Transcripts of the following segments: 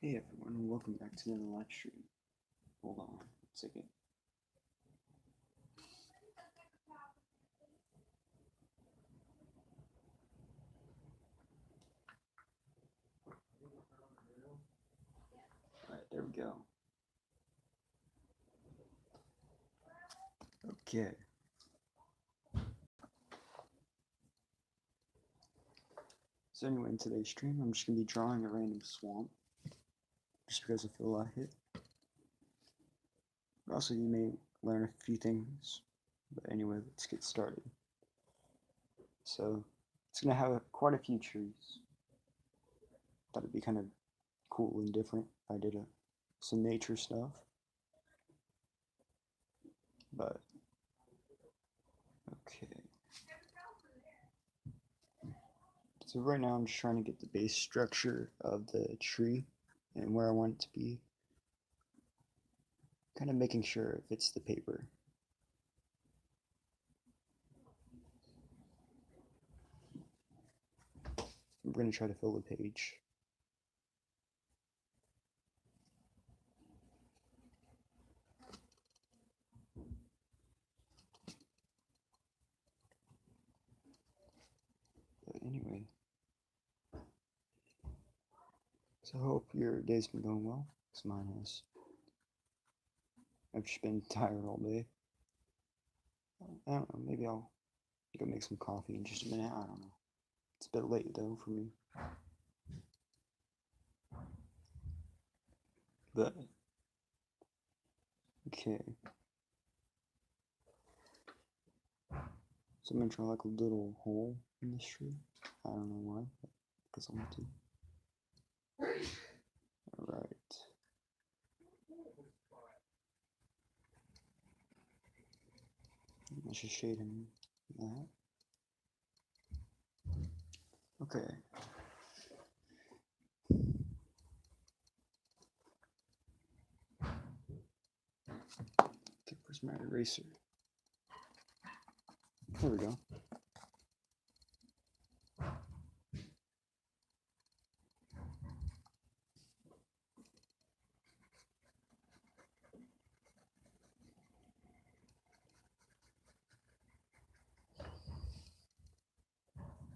Hey everyone, and welcome back to another live stream. Hold on one second. Alright, there we go. Okay. So anyway, in today's stream, I'm just going to be drawing a random swamp. Just because I feel like it. But also, you may learn a few things. But anyway, let's get started. So, it's going to have quite a few trees. Thought it'd be kind of cool and different if I did some nature stuff. But, okay. So right now I'm just trying to get the base structure of the tree and where I want it to be. Kind of making sure it fits the paper. I'm going to try to fill the page. But anyway, so I hope your day's been going well, because mine has. I've just been tired all day. I don't know, maybe I'll go make some coffee in just a minute, I don't know. It's a bit late though for me. But, okay. So I'm going to draw like a little hole in this tree. I don't know why, but because I want to. Alright. I should shade him that. Okay. Okay, where's my eraser? There we go.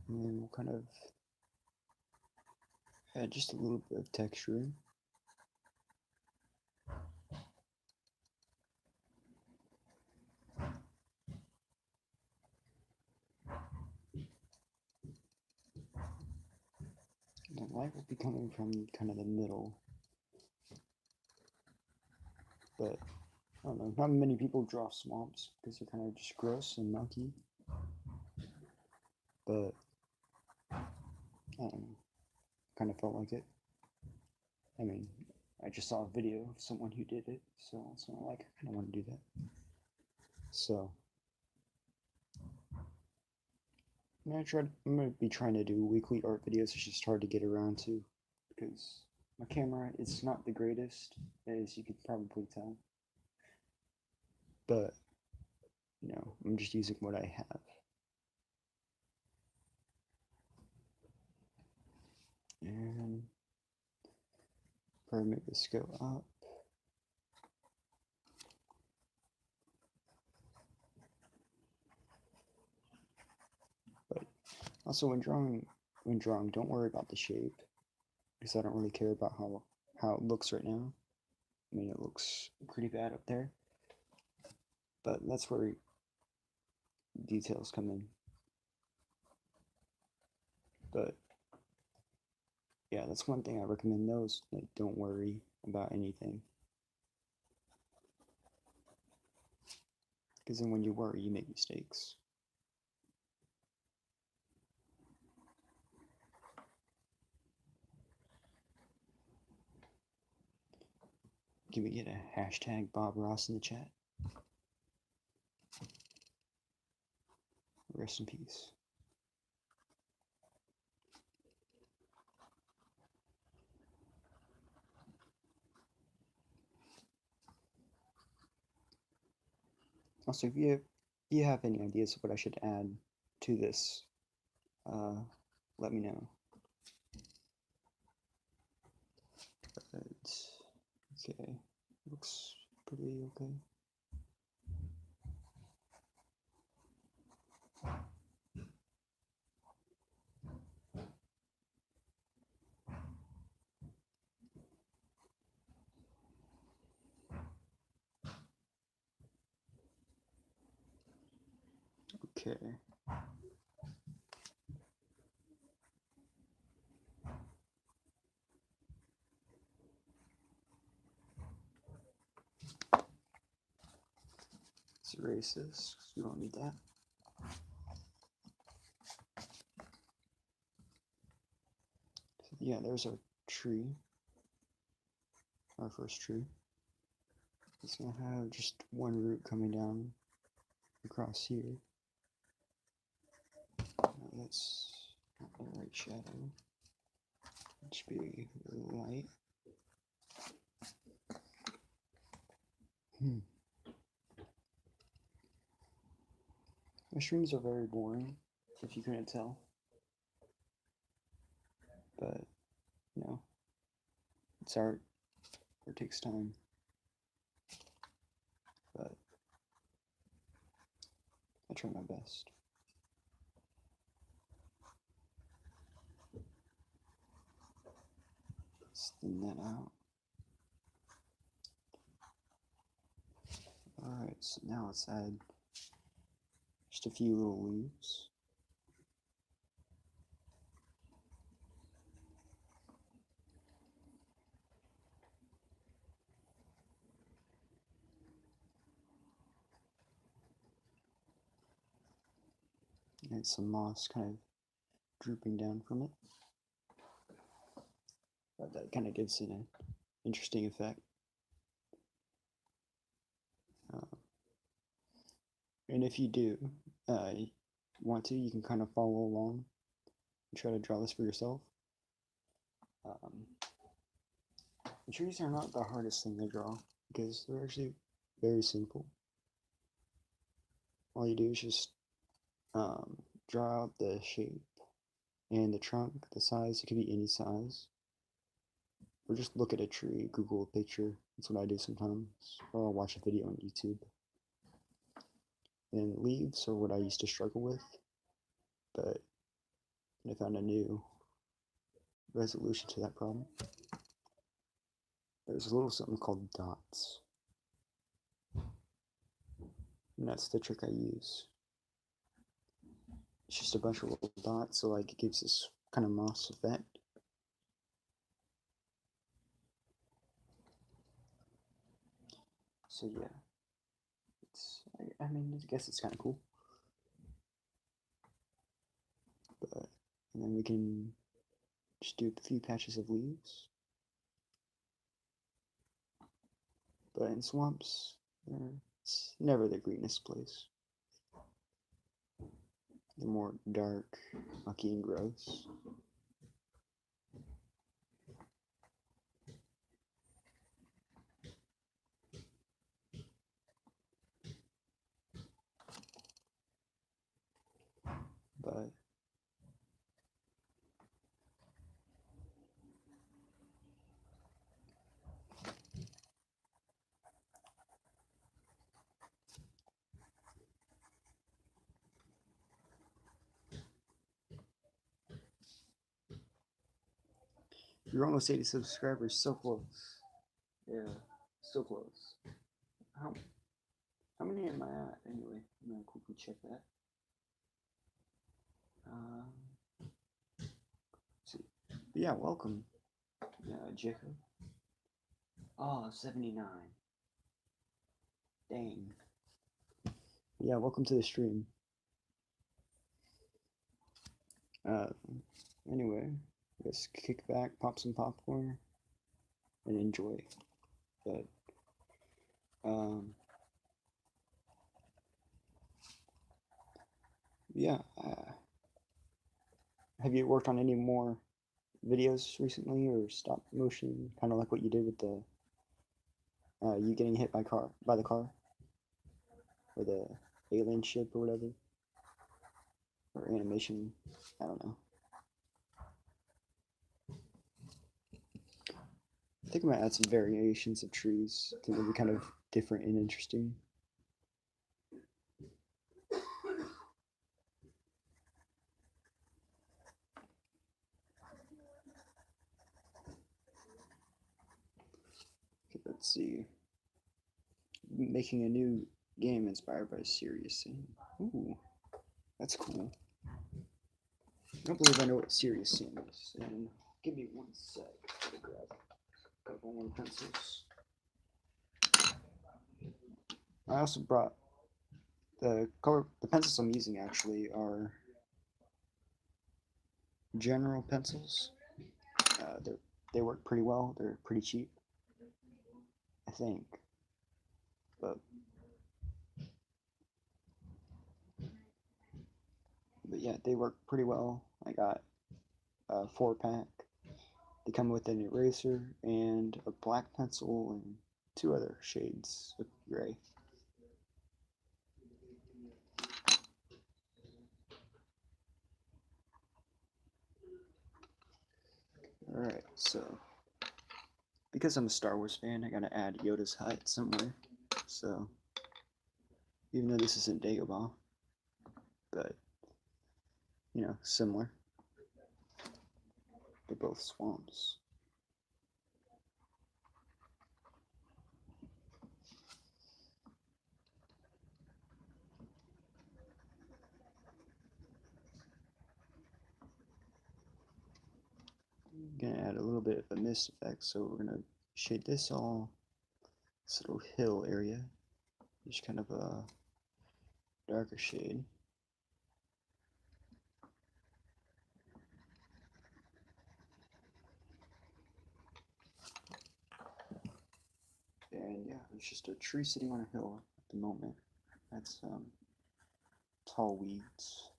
And then we'll kind of add just a little bit of texture. The light will be coming from kind of the middle. But I don't know, not many people draw swamps because they're kind of just gross and mucky. But I don't know, kind of felt like it. I mean, I just saw a video of someone who did it, so it's not like I kind of want to do that. So I'm gonna be trying to do weekly art videos. It's just hard to get around to because my camera is not the greatest, as you could probably tell. But you know, I'm just using what I have. And probably make this go up. But also when drawing, don't worry about the shape because I don't really care about how it looks right now. I mean, it looks pretty bad up there, but that's where details come in. But yeah, that's one thing I recommend those. Like, don't worry about anything. Because then when you worry, you make mistakes. Can we get a hashtag Bob Ross in the chat? Rest in peace. Also, if you have any ideas of what I should add to this, let me know. But okay, looks pretty okay. Okay. Let's erase this, 'cause we don't need that. So yeah, there's our tree. Our first tree. It's gonna have just one root coming down across here. No, that's not the right shadow. It should be light. My streams are very boring, if you couldn't tell. But, you know, it's art. It takes time. But I try my best. Let's thin that out. Alright, so now let's add just a few little leaves. And some moss kind of drooping down from it. But that kind of gives it an interesting effect. And if you do want to, you can kind of follow along and try to draw this for yourself. The trees are not the hardest thing to draw because they're actually very simple. All you do is just draw out the shape and the trunk, the size. It could be any size. Or just look at a tree, Google a picture. That's what I do sometimes. Or I'll watch a video on YouTube. And leaves are what I used to struggle with, but I found a new resolution to that problem. There's a little something called dots. And that's the trick I use. It's just a bunch of little dots, so like it gives this kind of moss effect. So yeah, I mean, I guess it's kind of cool. But, and then we can just do a few patches of leaves. But in swamps, it's never the greenest place. They're more dark, mucky, and gross. But you're almost 80 subscribers, so close. Yeah, so close. How many am I at anyway? I'm gonna quickly check that. Let's see. But yeah, welcome, Jacob. Oh, 79. Dang. Yeah, welcome to the stream. Anyway, just kick back, pop some popcorn, and enjoy. But, yeah. Have you worked on any more videos recently, or stop motion, kind of like what you did with the you getting hit by the car, or the alien ship or whatever, or animation? I don't know. I think I'm gonna add some variations of trees. I think it'll be kind of different and interesting. Okay, let's see. Making a new game inspired by Serious Sam. Ooh, that's cool. I don't believe I know what Serious Sam is. And give me 1 sec. Gotta grab a couple more pencils. I also brought the pencils I'm using actually are General pencils. They work pretty well. They're pretty cheap, I think. But yeah, they work pretty well. I got a 4-pack. They come with an eraser and a black pencil and 2 other shades of gray. Alright, so because I'm a Star Wars fan, I gotta add Yoda's hut somewhere. So even though this isn't Dagobah, but you know, similar. They're both swamps. I'm gonna add a little bit of a mist effect, so we're gonna shade this little hill area. Just kind of a darker shade. And yeah, it's just a tree sitting on a hill at the moment. That's tall weeds.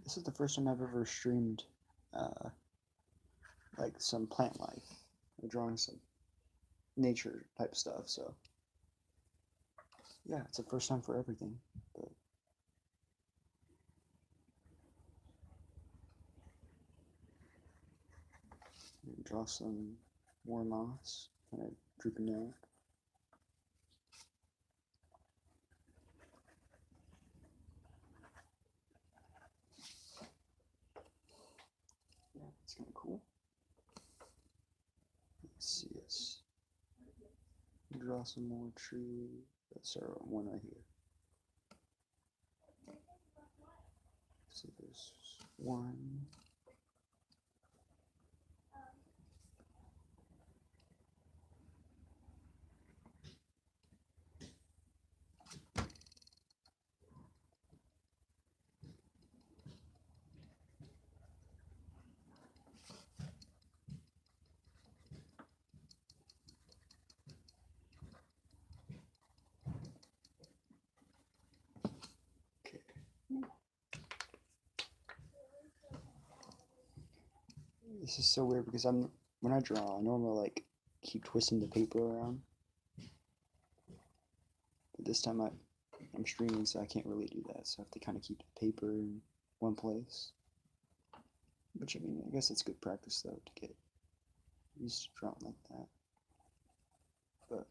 This is the first time I've ever streamed like some plant life, or drawing some nature type stuff. So yeah, it's the first time for everything. But draw some more moss, kind of drooping down. Yeah, it's kind of cool. Let's see this. Draw some more trees. That's our one right here. So there's one. Okay. This is so weird because when I draw, I normally like keep twisting the paper around. But this time I'm streaming, so I can't really do that. So I have to kind of keep the paper in one place. Which, I mean, I guess it's good practice, though, to get used to drawing like that. But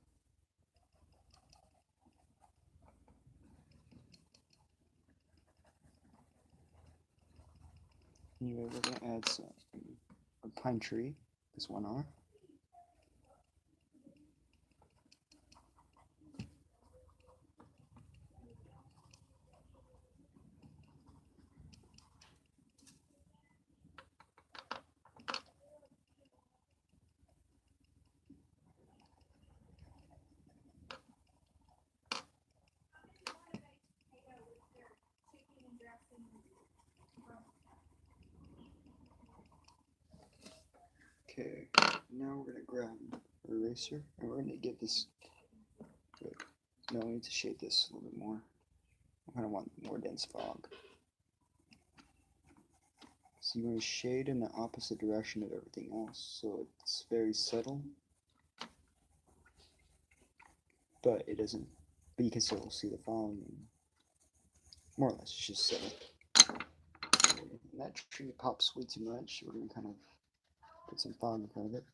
anyway, we're going to add a pine tree, this one off. Okay, now we're going to grab an eraser, and we're going to give this, no, we need to shade this a little bit more. I kind of want more dense fog. So you want to shade in the opposite direction of everything else, so it's very subtle, but it doesn't. But you can still see the fog, and more or less, it's just subtle. And that tree pops way too much. We're gonna kind of put some fog in front of it.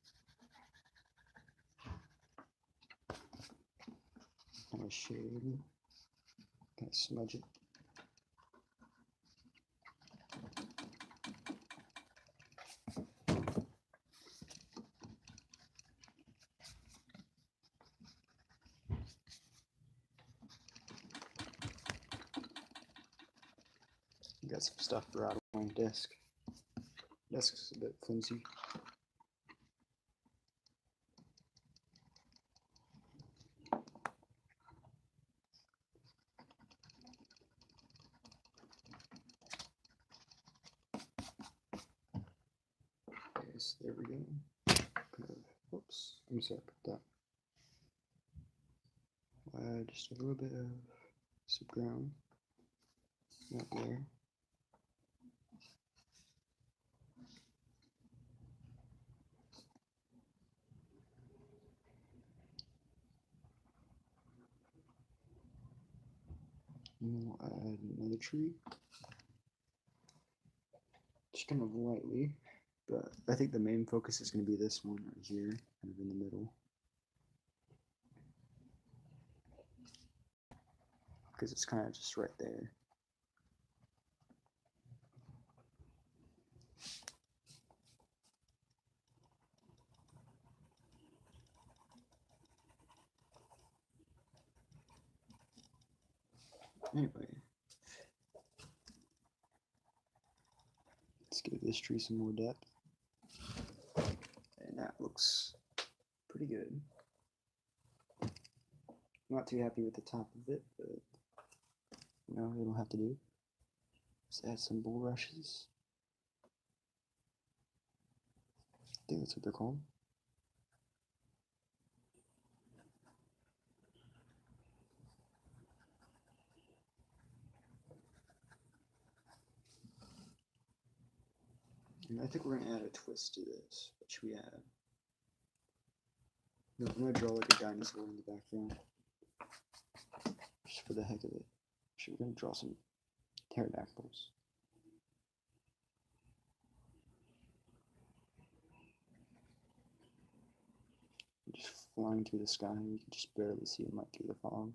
Kind of shade. Kind of smudge it. Got some stuff for out of my desk. Desk's a bit flimsy. Okay, so there we go. Kind of, whoops, I'm sorry about that. Just a little bit of some ground. Not there. And we'll add another tree. Just kind of lightly, but I think the main focus is going to be this one right here, kind of in the middle. Because it's kind of just right there. Anyway, let's give this tree some more depth. And that looks pretty good. Not too happy with the top of it, but you know, it'll have to do. Let's add some bulrushes. I think that's what they're called. And I think we're going to add a twist to this. What should we add? No, I'm going to draw like a dinosaur in the background. Just for the heck of it. Actually, we're going to draw some pterodactyls. Just flying through the sky. You can just barely see them right through the fog.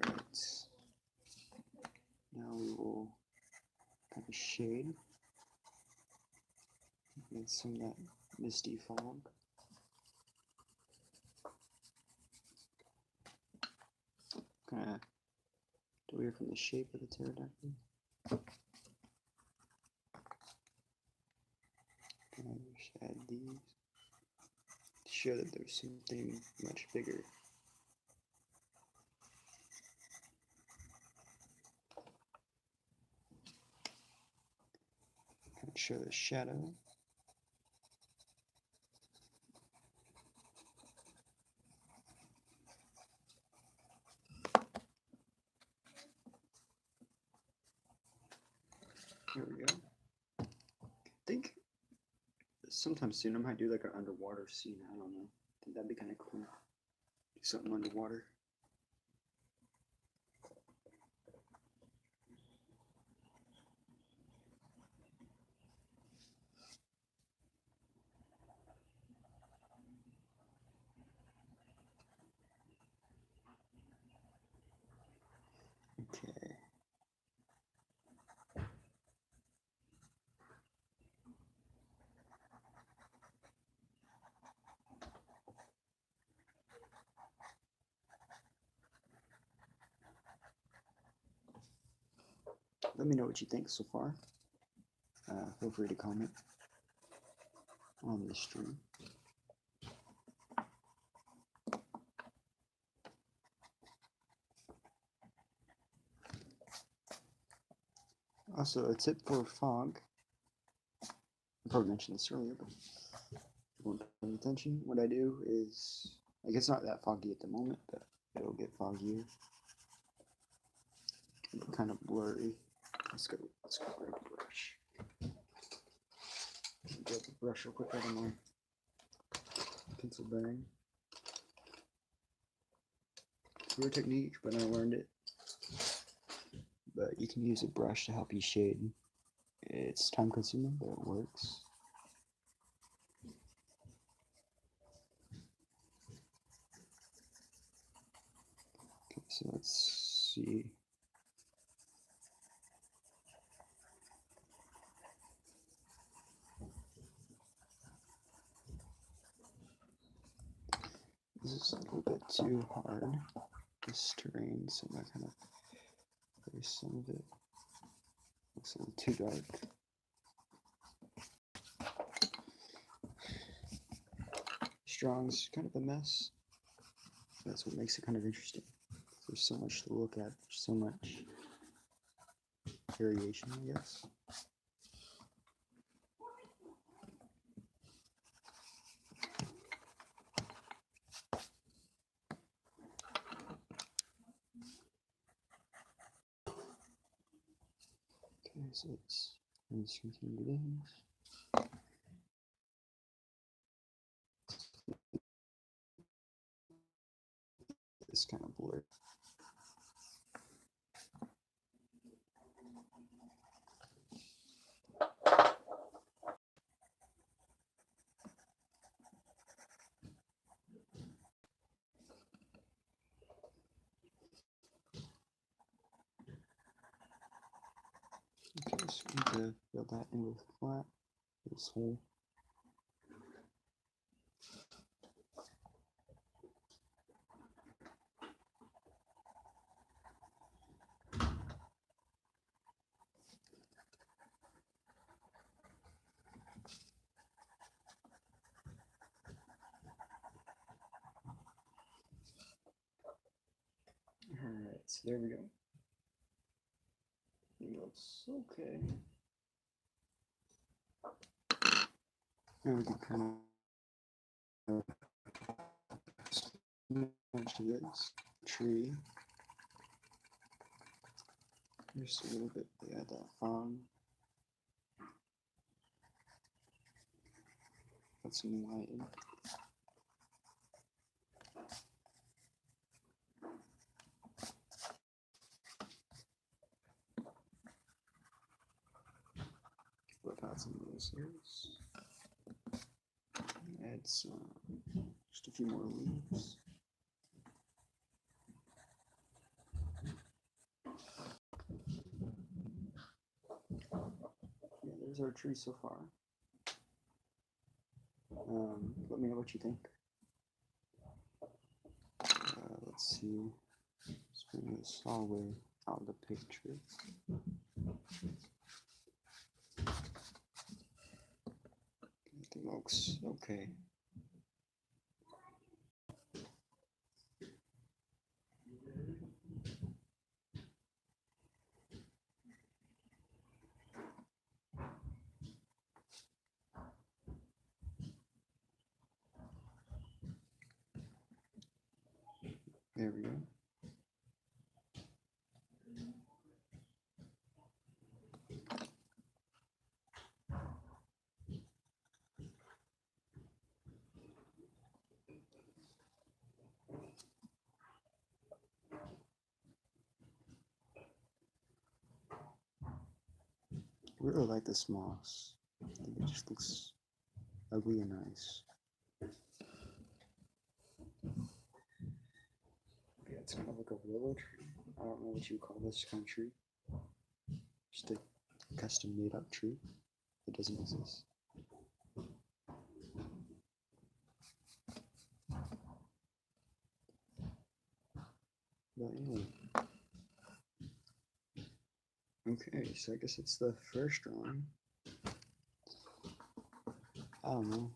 Alright. Now we will kind of shade. Get some of that misty fog. Kind of get away from the shape of the pterodactyl. And just add these to show that there's something much bigger. Kind of show the shadow. There we go. I think sometime soon I might do like an underwater scene. I don't know. I think that'd be kind of cool. Do something underwater. Okay. Let me know what you think so far. Feel free to comment on the stream. Also, a tip for fog. I probably mentioned this earlier, but if you weren't paying attention, what I do is Like it's not that foggy at the moment, but it'll get foggier. Kind of blurry. Let's go grab a brush. Grab the brush real quick out of my pencil bag. Weird technique, but I learned it. But you can use a brush to help you shade. It's time consuming, but it works. Okay, so let's see. This is a little bit too hard, this terrain, so I kind of erase some of it. Looks a little too dark. Strong's kind of a mess. That's what makes it kind of interesting. There's so much to look at, there's so much variation, I guess. Okay, so let's continue this. It's kind of blurred. Okay, so we need to fill that in with flat, this hole. Alright, so there we go. It looks okay. Now we can kind of switch to this tree. Just a little bit to add that fog. Put some light in. Flip out some of those hairs. Add some, just a few more leaves. Yeah, there's our tree so far. Let me know what you think. Let's see. Let's bring this all the way out of the picture. Everything looks okay. There we go. I really like this moss. I think it just looks ugly and nice. Yeah, it's kind of like a willow tree. I don't know what you call this kind of tree. Just a custom made up tree that doesn't exist. But yeah. Okay, so I guess it's the first drawing. I don't know.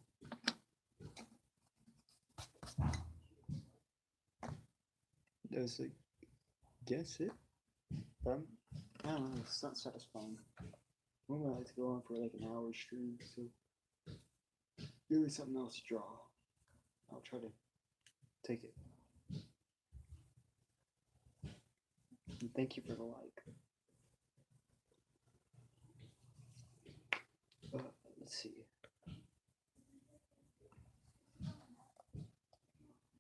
Does it guess it? But I don't know, it's not satisfying. Normally I like to go on for like an hour stream, so give me something else to draw. I'll try to Take it. And thank you for the like. Let's see.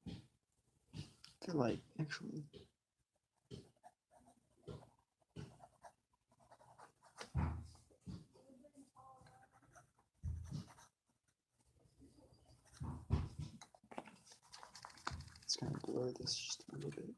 I feel like actually. Let's kind of blur this just a little bit.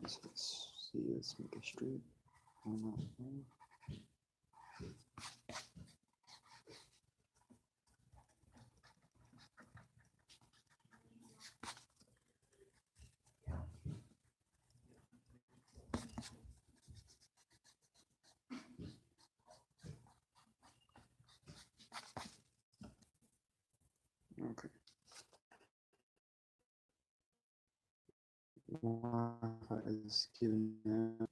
So let's see, let's make a straight. Okay. Wi-Fi is giving out.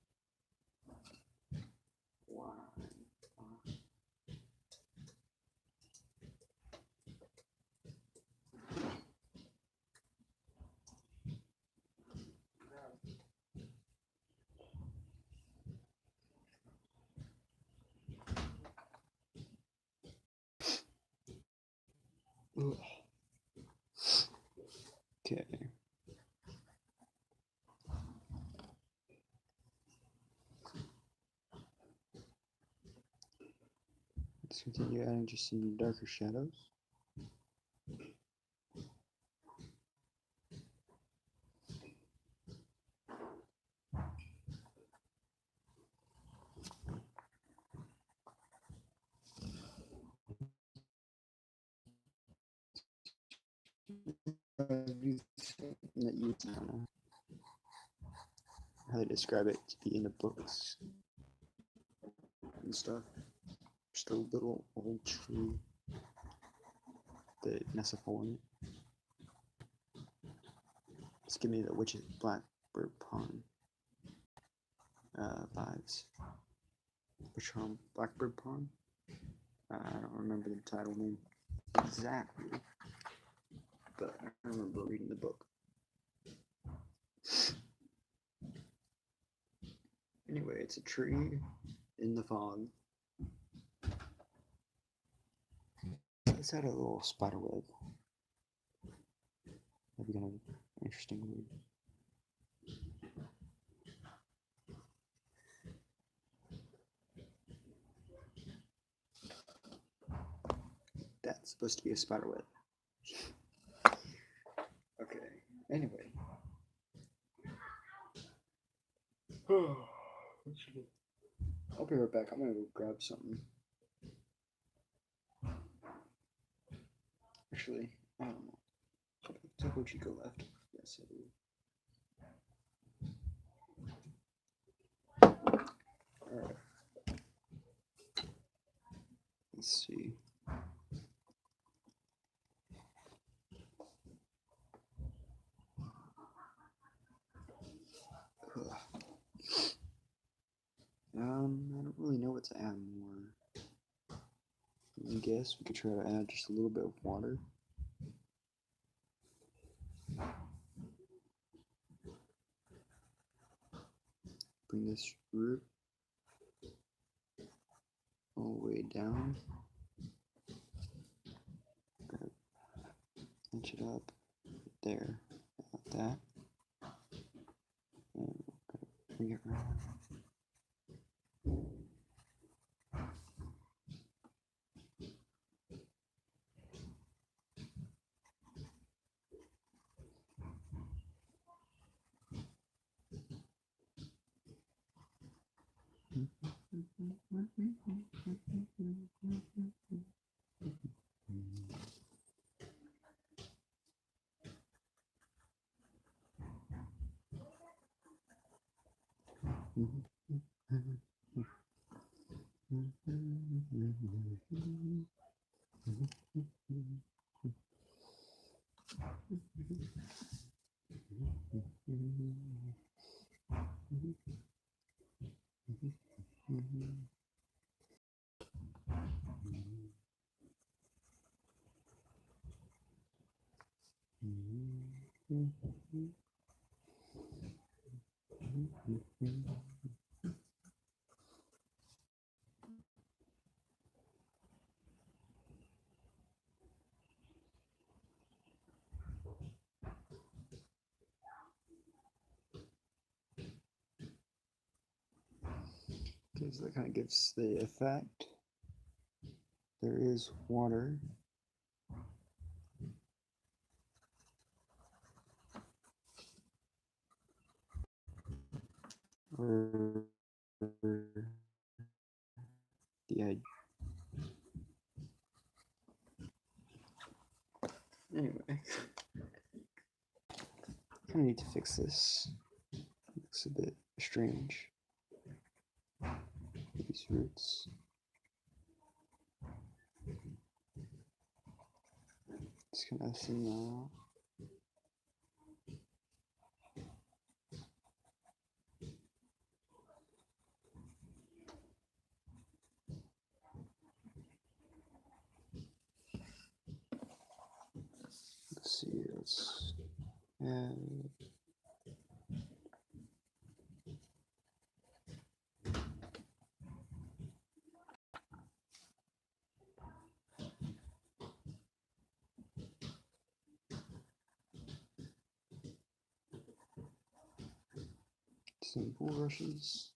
Okay. Let's continue adding just some darker shadows. That you know how they describe it to be in the books and stuff. Just a little old tree that Nessa in it. Just give me the Witch's Blackbird Pond vibes. Which one? Blackbird Pond? I don't remember the title name exactly, but I remember reading the book. Anyway, it's a tree in the fog. It's had a little spider web. That'd be kind of interesting. That's supposed to be a spider web. Okay, anyway. I'll be right back. I'm gonna go grab something. Actually, I don't know. Topo Chico left. Yes, I do. Alright. Let's see. I don't really know what to add more. I guess we could try to add just a little bit of water. Bring this root all the way down. Inch it up there, like that. And bring it around. Okay, so that kind of gives the effect. There is water. Or the idea. Anyway, kind of need to fix this. It looks a bit strange. These roots. Just kind of thin out. Let's see. Let's add. Some bulrushes.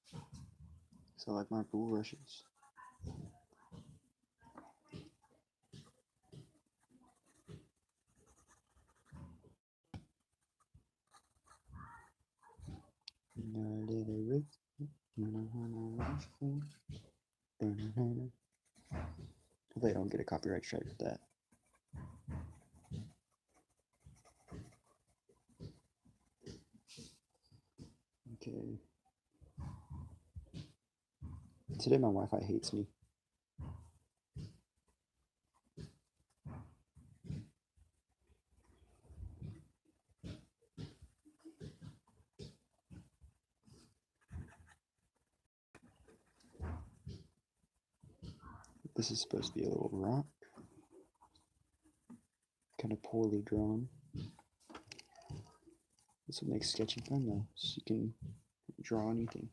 So I like my bulrushes. Hopefully I don't get a copyright strike with that. Okay. Today my Wi-Fi hates me. This is supposed to be a little rock. Kind of poorly drawn. This will make sketching fun though, so you can draw anything.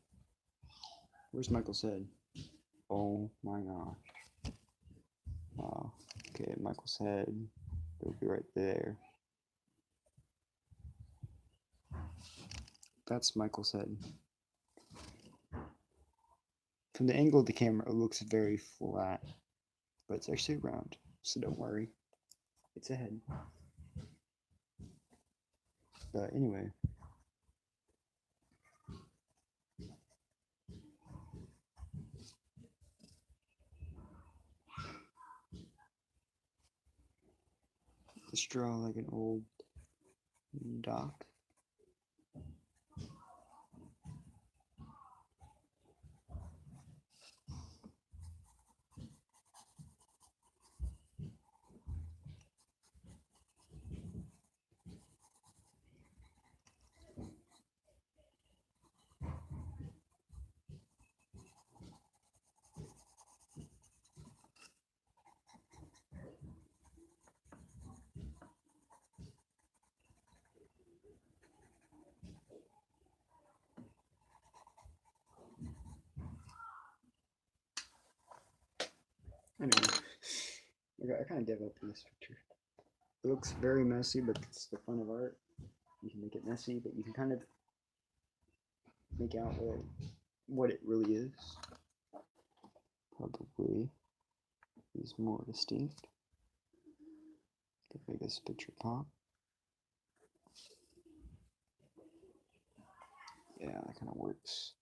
Where's Michael's head? Oh my gosh. Wow. Okay, Michael's head. It'll be right there. That's Michael's head. From the angle of the camera, it looks very flat, but it's actually round, so don't worry. It's a head. But anyway. Let's draw like an old dock. Anyway, I kind of gave up on this picture. It looks very messy, but it's the fun of art. You can make it messy, but you can kind of make out what it really is. Probably is more distinct. Could make this picture pop. Yeah, that kind of works.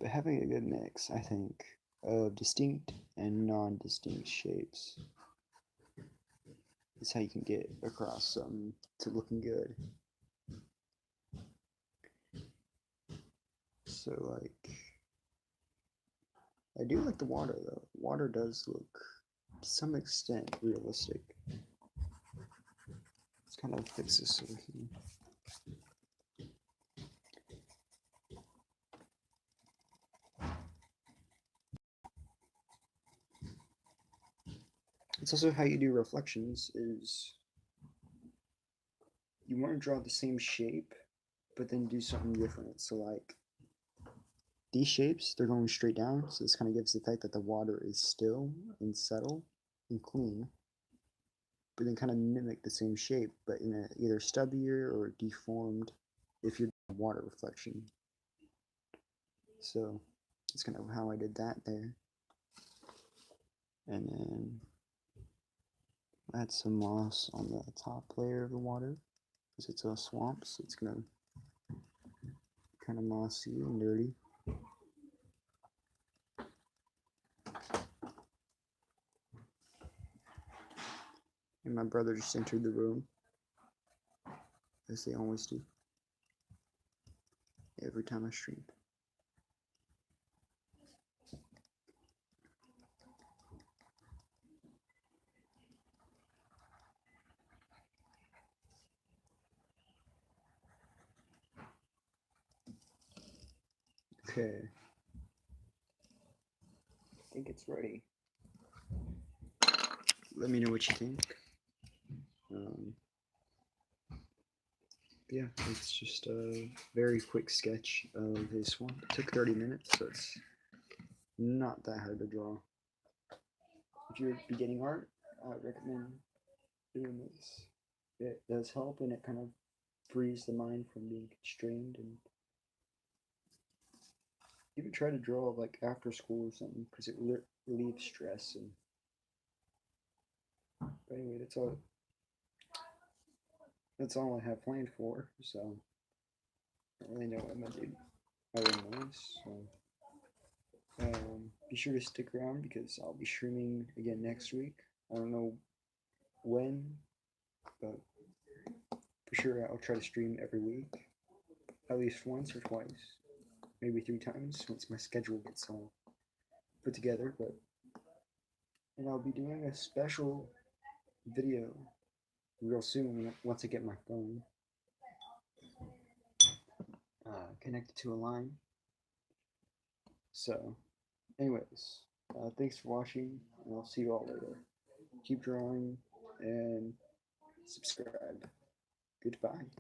But having a good mix, I think, of distinct and non-distinct shapes is how you can get across something to looking good. So, like, I do like the water, though. Water does look, to some extent, realistic. Let's kind of fix this over here. That's also how you do reflections. Is you want to draw the same shape, but then do something different. So like these shapes, they're going straight down, so this kind of gives the effect that the water is still and settle and clean, but then kind of mimic the same shape, but in a either stubbier or deformed if you're doing water reflection. So that's kind of how I did that there. And then add some moss on the top layer of the water because it's a swamp, so it's gonna kind of mossy and dirty. And my brother just entered the room, as they always do, every time I stream. Okay. I think it's ready. Let me know what you think. Yeah, it's just a very quick sketch of a swamp. It took 30 minutes, so it's not that hard to draw. If you're beginning art, I would recommend doing this. It does help, and it kind of frees the mind from being constrained, and even try to draw like after school or something because it relieves stress. And but anyway, that's all I have planned for. So I don't really know what I'm gonna do otherwise. So be sure to stick around because I'll be streaming again next week. I don't know when, but for sure I'll try to stream every week, at least once or twice, maybe 3 times once my schedule gets all put together. But and I'll be doing a special video real soon once I get my phone connected to a line. So, anyways, thanks for watching, and I'll see you all later. Keep drawing and subscribe. Goodbye.